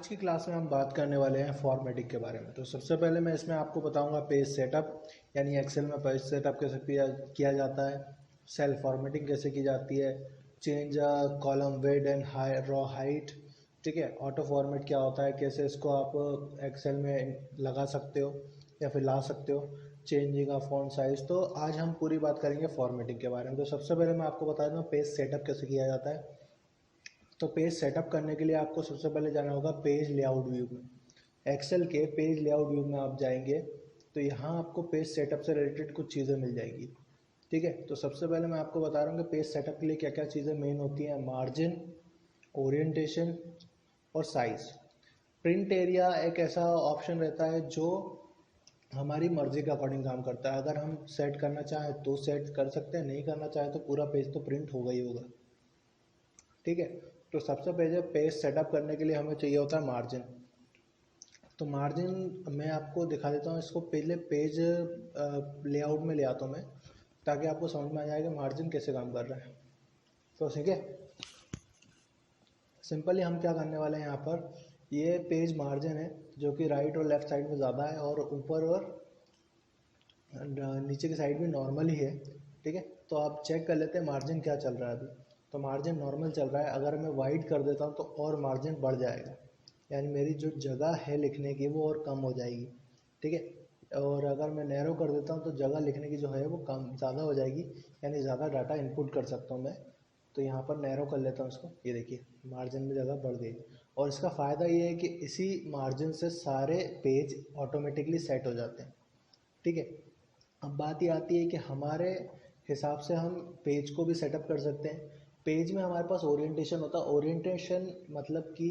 आज की क्लास में हम बात करने वाले हैं फॉर्मेटिंग के बारे में। तो सबसे पहले मैं इसमें आपको बताऊंगा पेज सेटअप, यानी एक्सेल में पेज सेटअप कैसे किया जाता है, सेल फॉर्मेटिंग कैसे की जाती है, change column width and raw height, ठीक है, ऑटो फॉर्मेट क्या होता है, कैसे इसको आप एक्सेल में लगा सकते हो या फिर ला सकते हो, चेंजिंग ऑफ फॉन्ट साइज। तो आज हम पूरी बात करेंगे फॉर्मेटिंग के बारे में। तो सबसे पहले मैं आपको बता दूँ पेज सेटअप कैसे किया जाता है। तो पेज सेटअप करने के लिए आपको सबसे पहले जाना होगा पेज लेआउट व्यू में। एक्सेल के पेज लेआउट व्यू में आप जाएंगे तो यहाँ आपको पेज सेटअप से रिलेटेड कुछ चीज़ें मिल जाएगी, ठीक है। तो सबसे पहले मैं आपको बता रहा हूँ कि पेज सेटअप के लिए क्या क्या चीज़ें मेन होती हैं। मार्जिन, ओरिएंटेशन और साइज़। प्रिंट एरिया एक ऐसा ऑप्शन रहता है जो हमारी मर्ज़ी के अकॉर्डिंग काम करता है। अगर हम सेट करना चाहें तो सेट कर सकते हैं, नहीं करना चाहें तो पूरा पेज तो प्रिंट होगा ही होगा, ठीक है। तो सबसे पहले पेज सेटअप करने के लिए हमें चाहिए होता है मार्जिन। तो मार्जिन मैं आपको दिखा देता हूँ, इसको पहले पेज लेआउट में ले आता हूँ मैं, ताकि आपको समझ में आ जाएगा मार्जिन कैसे काम कर रहा है। तो ठीक है, सिंपली हम क्या करने वाले हैं यहाँ पर, ये पेज मार्जिन है जो कि राइट और लेफ़्ट साइड में ज़्यादा है और ऊपर और नीचे की साइड भी नॉर्मल ही है, ठीक है। तो आप चेक कर लेते हैं मार्जिन क्या चल रहा है अभी। तो मार्जिन नॉर्मल चल रहा है। अगर मैं वाइड कर देता हूँ तो और मार्जिन बढ़ जाएगा, यानी मेरी जो जगह है लिखने की वो और कम हो जाएगी, ठीक है। और अगर मैं नैरो कर देता हूँ तो जगह लिखने की जो है वो कम ज़्यादा हो जाएगी, यानी ज़्यादा डाटा इनपुट कर सकता हूँ मैं। तो यहाँ पर नैरो कर लेता हूँ इसको, ये देखिए मार्जिन में जगह बढ़ गई। और इसका फ़ायदा ये है कि इसी मार्जिन से सारे पेज ऑटोमेटिकली सेट हो जाते हैं, ठीक है। अब बात ये आती है कि हमारे हिसाब से हम पेज को भी सेटअप कर सकते हैं। पेज में हमारे पास ओरिएंटेशन होता है। ओरिएंटेशन मतलब कि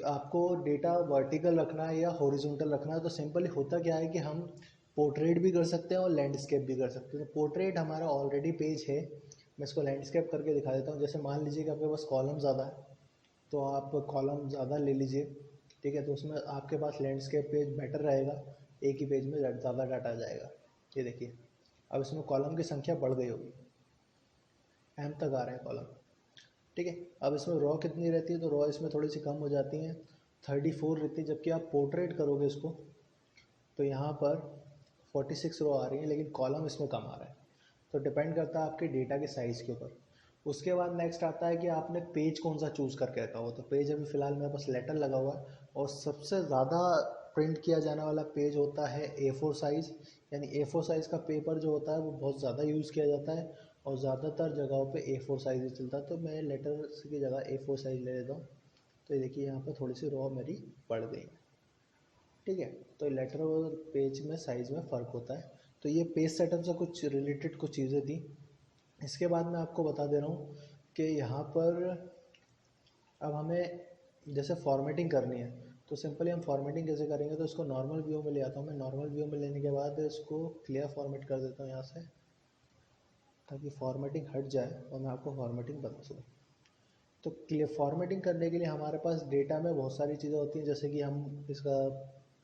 आपको डेटा वर्टिकल रखना है या हॉरिजॉन्टल रखना है। तो सिंपली होता क्या है कि हम पोर्ट्रेट भी कर सकते हैं और लैंडस्केप भी कर सकते हैं। तो पोर्ट्रेट हमारा ऑलरेडी पेज है, मैं इसको लैंडस्केप करके दिखा देता हूँ। जैसे मान लीजिए कि आपके पास कॉलम ज़्यादा है, तो आप कॉलम ज़्यादा ले लीजिए, ठीक है। तो उसमें आपके पास लैंडस्केप पेज बेटर रहेगा, एक ही पेज में ज़्यादा डाटा आ जाएगा। ये देखिए अब इसमें कॉलम की संख्या बढ़ गई होगी, एम तक आ रहे हैं कॉलम, ठीक है। अब इसमें रॉ कितनी रहती है, तो रॉ इसमें थोड़ी सी कम हो जाती हैं, 34 रहती है। जबकि आप पोर्ट्रेट करोगे इसको तो यहाँ पर 46 रो आ रही है, लेकिन कॉलम इसमें कम आ रहा है। तो डिपेंड करता है आपके डेटा के साइज़ के ऊपर। उसके बाद नेक्स्ट आता है कि आपने पेज कौन सा चूज़ करके रखा हुआ। तो पेज अभी फ़िलहाल मेरे पास लेटर लगा हुआ है, और सबसे ज़्यादा प्रिंट किया जाने वाला पेज होता है A4 साइज़। यानी A4 साइज़ का पेपर जो होता है वो बहुत ज़्यादा यूज़ किया जाता है, और ज़्यादातर जगहों पे A4 साइज़ ही चलता है। तो मैं लेटर की जगह A4 साइज़ ले लेता हूँ। तो ये देखिए यहाँ पर थोड़ी सी रॉ मेरी बढ़ गई है, ठीक है। तो लेटर और पेज में साइज़ में फ़र्क होता है। तो ये पेज सेटअप से कुछ रिलेटेड कुछ चीज़ें थी। इसके बाद मैं आपको बता दे रहा हूँ कि यहाँ पर अब हमें जैसे फॉर्मेटिंग करनी है, तो सिंपली हम फॉर्मेटिंग कैसे करेंगे। तो इसको नॉर्मल व्यू में ले आता हूँ मैं। नॉर्मल व्यू में लेने के बाद इसको क्लियर फॉर्मेट कर देता हूँ यहाँ से, ताकि फॉर्मेटिंग हट जाए और मैं आपको फॉर्मेटिंग बता सकूँ। तो क्लियर फॉर्मेटिंग करने के लिए हमारे पास डेटा में बहुत सारी चीज़ें होती हैं, जैसे कि हम इसका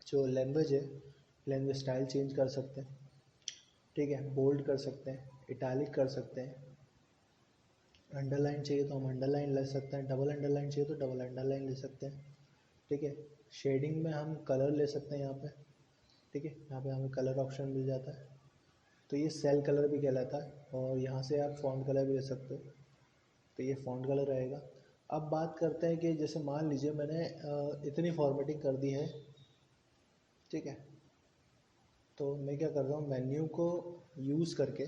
जो लैंग्वेज है, लैंग्वेज स्टाइल चेंज कर सकते हैं, ठीक है। बोल्ड कर सकते हैं, इटैलिक कर सकते हैं, अंडरलाइन चाहिए तो हम अंडरलाइन ले सकते हैं, डबल अंडरलाइन चाहिए तो डबल अंडरलाइन ले सकते हैं, ठीक है। शेडिंग में हम कलर ले सकते हैं यहाँ पे, ठीक है। यहाँ पे हमें कलर ऑप्शन मिल जाता है, तो ये सेल कलर भी कहलाता है। और यहाँ से आप फॉन्ट कलर भी ले सकते हो, तो ये फॉन्ट कलर रहेगा। अब बात करते हैं कि जैसे मान लीजिए मैंने इतनी फॉर्मेटिंग कर दी है, ठीक है। तो मैं क्या करता हूँ, मेन्यू को यूज़ करके,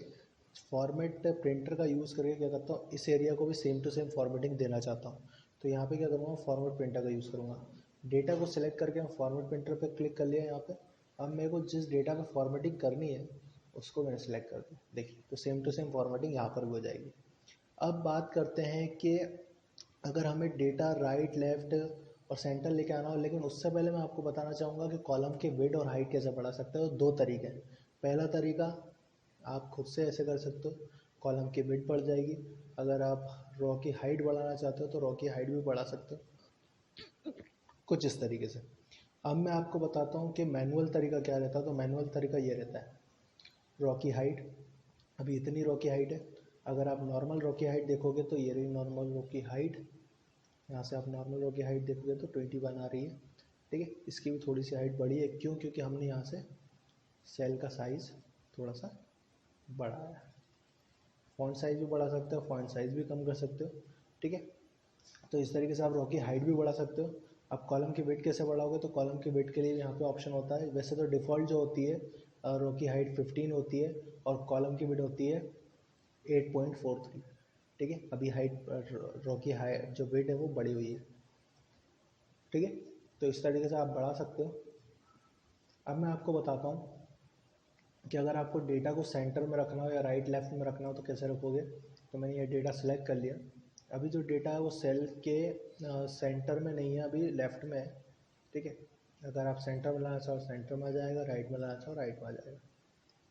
फॉर्मेट प्रिंटर का यूज़ करके क्या करता हूँ, इस एरिया को भी सेम टू सेम फॉर्मेटिंग देना चाहता हूँ। तो यहाँ पे क्या करूँगा, फॉर्मेट प्रिंटर का यूज़ करूँगा। डेटा को सिलेक्ट करके मैं फॉर्मेट प्रिंटर पे क्लिक कर लिया यहाँ पे। अब मेरे को जिस डेटा का फॉर्मेटिंग करनी है उसको मैंने सेलेक्ट कर दिया, देखिए। तो सेम टू सेम फॉर्मेटिंग यहाँ पर भी हो जाएगी। अब बात करते हैं कि अगर हमें डेटा राइट, लेफ़्ट और सेंटर लेके आना हो, लेकिन उससे पहले मैं आपको बताना चाहूँगा कि कॉलम के विड्थ और हाइट कैसे बढ़ा सकते हो। दो तरीके हैं। पहला तरीका आप खुद से ऐसे कर सकते हो, कॉलम की विड्थ बढ़ जाएगी। अगर आप रो की हाइट बढ़ाना चाहते हो तो रो की हाइट भी बढ़ा सकते हो, कुछ इस तरीके से। अब मैं आपको बताता हूँ कि मैनुअल तरीका क्या रहता है। तो मैनुअल तरीका ये रहता है, रो की हाइट, अभी इतनी रो की हाइट है। अगर आप नॉर्मल रो की हाइट देखोगे तो ये रही नॉर्मल रो की हाइट, यहाँ से आप नॉर्मल रो की हाइट देखोगे तो 21 आ रही है, ठीक है। इसकी भी थोड़ी सी हाइट बढ़ी है, क्यों? क्योंकि हमने यहाँ से सेल का साइज़ थोड़ा सा बढ़ाया। फॉन्ट साइज़ भी बढ़ा सकते हो, फॉन्ट साइज़ भी कम कर सकते हो, ठीक है। तो इस तरीके से आप रो की हाइट भी बढ़ा सकते हो। आप कॉलम की वेट कैसे बढ़ाओगे? तो कॉलम की वेट के लिए यहाँ पे ऑप्शन होता है। वैसे तो डिफ़ॉल्ट जो होती है रो की हाइट 15 होती है और कॉलम की वेट होती है 8.43, ठीक है। अभी हाइट रो की हाइट जो वेट है वो बढ़ी हुई है, ठीक है। तो इस तरीके से आप बढ़ा सकते हो। अब मैं आपको बताता हूँ कि अगर आपको डेटा को सेंटर में रखना हो या राइट लेफ्ट में रखना हो तो कैसे रखोगे। तो मैंने ये डेटा सेलेक्ट कर लिया। अभी जो डेटा है वो सेल के सेंटर में नहीं है, अभी लेफ्ट में है, ठीक है। अगर आप सेंटर में लाना चाहो सेंटर में आ जाएगा, राइट में लाना चाहो राइट में आ जाएगा।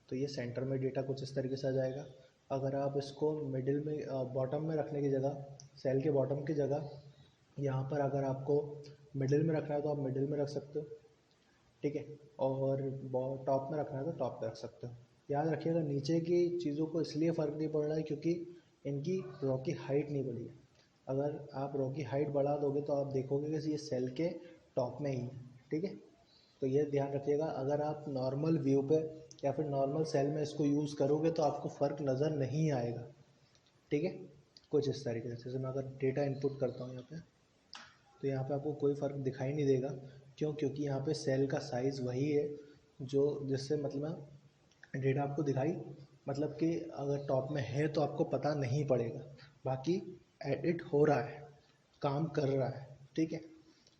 तो ये सेंटर में डेटा कुछ इस तरीके से आ जाएगा। अगर आप इसको मिडिल में बॉटम में रखने की जगह, सेल के बॉटम की जगह यहाँ पर अगर आपको मिडिल में रखना है तो आप मिडिल में रख सकते हो, ठीक है। और टॉप में रखना है तो टॉप पे रख सकते हो। याद रखिएगा नीचे की चीज़ों को इसलिए फ़र्क नहीं पड़ रहा है क्योंकि इनकी रो की हाइट नहीं बढ़ी है। अगर आप रो की हाइट बढ़ा दोगे तो आप देखोगे कि ये सेल के टॉप में ही है, ठीक है। तो ये ध्यान रखिएगा, अगर आप नॉर्मल व्यू पे या फिर नॉर्मल सेल में इसको यूज़ करोगे तो आपको फ़र्क नज़र नहीं आएगा, ठीक है। कुछ इस तरीके से, जैसे मैं अगर डेटा इनपुट करता हूँ यहाँ पे, तो यहाँ पे आपको कोई फ़र्क दिखाई नहीं देगा। क्यों? क्योंकि यहाँ पे सेल का साइज़ वही है जो जिससे मतलब डेटा आपको दिखाई, मतलब कि अगर टॉप में है तो आपको पता नहीं पड़ेगा, बाकी एडिट हो रहा है, काम कर रहा है, ठीक है।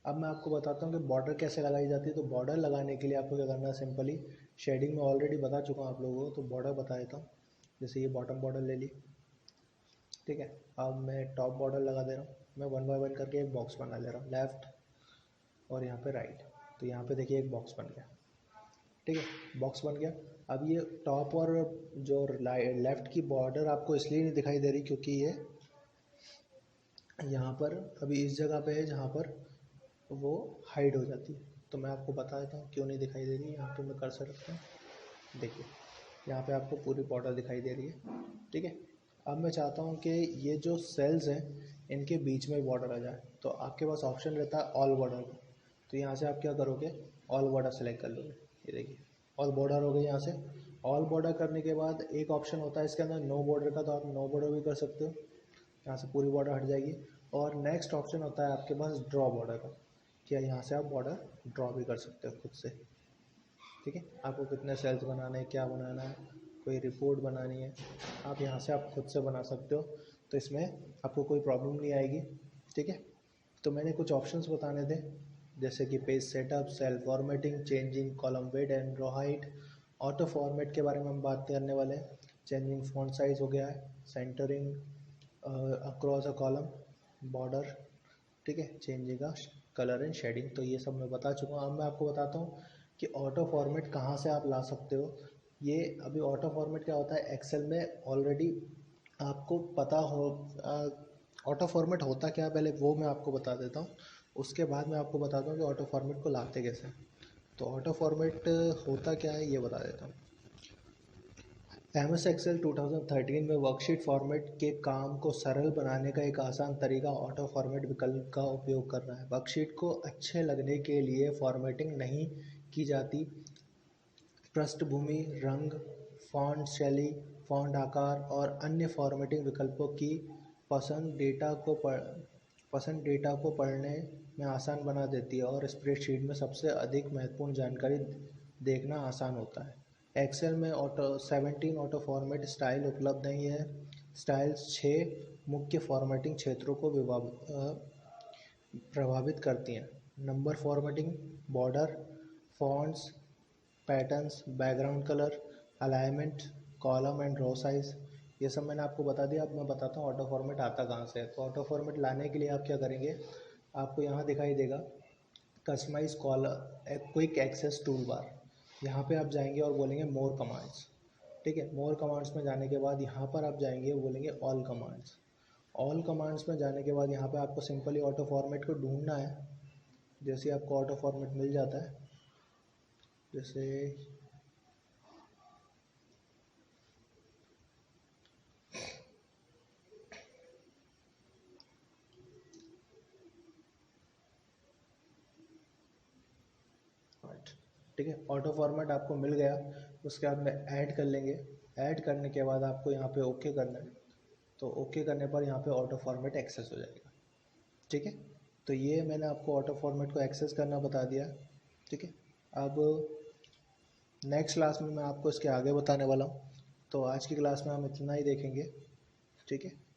अब मैं आपको बताता हूँ कि बॉर्डर कैसे लगाई जाती है। तो बॉर्डर लगाने के लिए आपको क्या करना है, सिंपली शेडिंग में ऑलरेडी बता चुका हूँ आप लोगों को, तो बॉर्डर बता देता हूँ। जैसे ये बॉटम बॉर्डर ले ली, ठीक है। अब मैं टॉप बॉर्डर लगा दे रहा हूँ। मैं वन बाय वन करके एक बॉक्स बना ले रहा हूँ, लेफ़्ट और यहाँ पे राइट। तो यहाँ पे देखिए एक बॉक्स बन गया, ठीक है, बॉक्स बन गया। अब ये टॉप और जो लेफ़्ट की बॉर्डर आपको इसलिए नहीं दिखाई दे रही क्योंकि ये यहाँ पर अभी इस जगह पे है जहाँ पर वो हाइड हो जाती है। तो मैं आपको बता देता हूँ क्यों नहीं दिखाई दे रही है। यहाँ पे मैं कर्सर रखता हूँ, देखिए यहाँ पे आपको पूरी बॉर्डर दिखाई दे रही है, ठीक है। अब मैं चाहता हूँ कि ये जो सेल्स हैं इनके बीच में बॉर्डर आ जाए, तो आपके पास ऑप्शन रहता है ऑल बॉर्डर का। तो यहाँ से आप क्या करोगे, ऑल बॉर्डर सेलेक्ट कर लोगे। ये देखिए ऑल बॉर्डर हो गए। यहाँ से ऑल बॉर्डर करने के बाद एक ऑप्शन होता है इसके अंदर नो बॉर्डर का, तो आप नो बॉर्डर भी कर सकते हो। यहाँ से पूरी बॉर्डर हट जाएगी। और नेक्स्ट ऑप्शन होता है आपके पास ड्रॉ बॉर्डर का, क्या यहाँ से आप बॉर्डर ड्रॉ भी कर सकते हो खुद से, ठीक है। आपको कितने सेल्स बनाने हैं, क्या बनाना है, कोई रिपोर्ट बनानी है, आप यहाँ से आप खुद से बना सकते हो। तो इसमें आपको कोई प्रॉब्लम नहीं आएगी, ठीक है। तो मैंने कुछ ऑप्शंस बताने थे, जैसे कि page setup, cell formatting, changing column width and row height. Auto format के बारे में हम बात करने वाले हैं। चेंजिंग फॉन्ट साइज़ हो गया है, centring across a column, border, ठीक है, चेंजिंग का कलर एंड शेडिंग। तो ये सब मैं बता चुका हूँ। अब मैं आपको बताता हूँ कि ऑटो फॉर्मेट कहाँ से आप ला सकते हो। ये अभी ऑटो फॉर्मेट क्या होता है, एक्सेल में ऑलरेडी आपको पता हो। ऑटो फॉर्मेट होता क्या है पहले वो मैं आपको बता देता हूँ, उसके बाद मैं आपको बताता हूँ कि ऑटो फॉर्मेट को लाते कैसे हैं। तो ऑटो फॉर्मेट होता क्या है ये बता देता हूँ। MS एक्सेल 2013 में वर्कशीट फॉर्मेट के काम को सरल बनाने का एक आसान तरीका ऑटो फॉर्मेट विकल्प का उपयोग कर रहा है। वर्कशीट को अच्छे लगने के लिए फॉर्मेटिंग नहीं की जाती। पृष्ठभूमि रंग, फ़ॉन्ट शैली, फ़ॉन्ट आकार और अन्य फॉर्मेटिंग विकल्पों की पसंद डेटा को पढ़ने में आसान बना देती है और स्प्रेडशीट में सबसे अधिक महत्वपूर्ण जानकारी देखना आसान होता है। एक्सेल में 17 ऑटो फॉर्मेट स्टाइल उपलब्ध नहीं है। स्टाइल्स 6 मुख्य फॉर्मेटिंग क्षेत्रों को प्रभावित करती हैं। Number formatting, border, fonts, patterns, background colour, alignment, column and row size. ये सब मैंने आपको बता दिया। अब मैं बताता हूँ ऑटो फॉर्मेट आता कहाँ से है। तो ऑटो फॉर्मेट लाने के लिए आप क्या करेंगे, आपको यहाँ दिखाई देगा कस्टमाइज कॉलर क्विक एक्सेस टूल बार। यहाँ पे आप जाएंगे और बोलेंगे मोर कमांड्स, ठीक है। मोर कमांड्स में जाने के बाद यहाँ पर आप जाएंगे, बोलेंगे ऑल कमांड्स। ऑल कमांड्स में जाने के बाद यहाँ पे आपको सिंपली ऑटो फॉर्मेट को ढूंढना है। जैसे आपको ऑटो फॉर्मेट मिल जाता है, जैसे ठीक है, ऑटो फॉर्मेट आपको मिल गया, उसके बाद में ऐड कर लेंगे। ऐड करने के बाद आपको यहाँ पे ओके करना है, तो ओके करने पर यहाँ पे ऑटो फॉर्मेट एक्सेस हो जाएगा। ठीक है, तो ये मैंने आपको ऑटो फॉर्मेट को एक्सेस करना बता दिया। ठीक है, अब नेक्स्ट क्लास में मैं आपको इसके आगे बताने वाला हूँ। तो आज की क्लास में हम इतना ही देखेंगे। ठीक है।